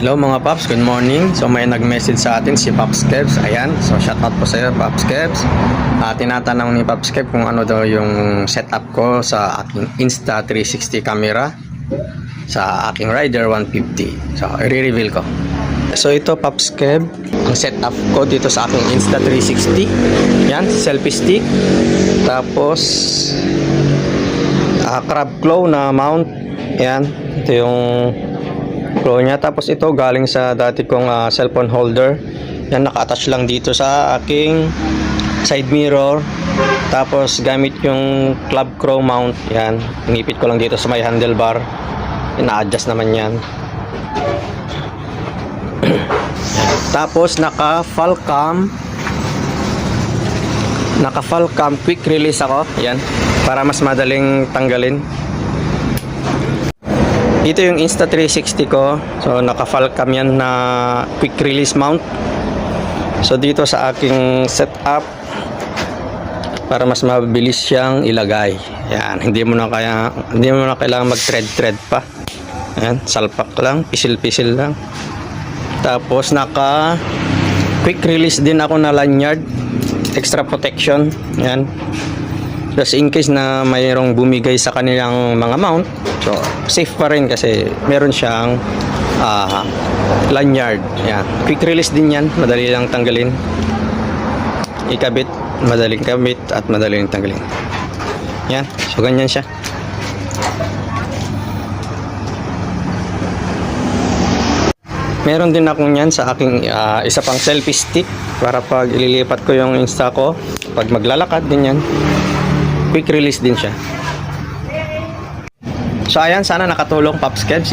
Hello mga Paps, good morning. So may nag-message sa atin si Paps Kebs. Ayan, so shoutout po sa iyo Paps Kebs. Tinatanong ni Paps Kebs kung ano daw yung setup ko sa aking Insta360 camera sa aking Rider 150. So i-reveal ko. So ito Paps Kebs, ang setup ko dito sa aking Insta360. Yan, selfie stick. Tapos crab claw na mount. Yan, ito yung claw niya. Tapos ito galing sa dati kong cellphone holder. Yan, naka-attach lang dito sa aking side mirror. Tapos gamit yung club claw mount. Yan, inipit ko lang dito sa may handlebar. Ina-adjust naman yan. Tapos naka Falcam quick release ako. Yan, para mas madaling tanggalin. Ito yung Insta360 ko. So naka Falcam yan na quick release mount. So dito sa aking setup, para mas mabilis siyang ilagay. Yan, hindi mo na kailangan mag-thread pa. Yan, salpak lang, pisil-pisil lang. Tapos naka quick release din ako na lanyard, extra protection. Yan, just in case na mayroong bumigay sa kanilang mga mount, so safe pa rin kasi meron siyang lanyard. Yan, quick release din yan, madali lang tanggalin, ikabit, madaling kabit at madaling tanggalin. Yan, so ganyan siya. Meron din akong yan sa aking isa pang selfie stick para pag ililipat ko yung Insta ko, pag maglalakad din yan, quick release din siya. So ayan, sana nakatulong Paps Kebs.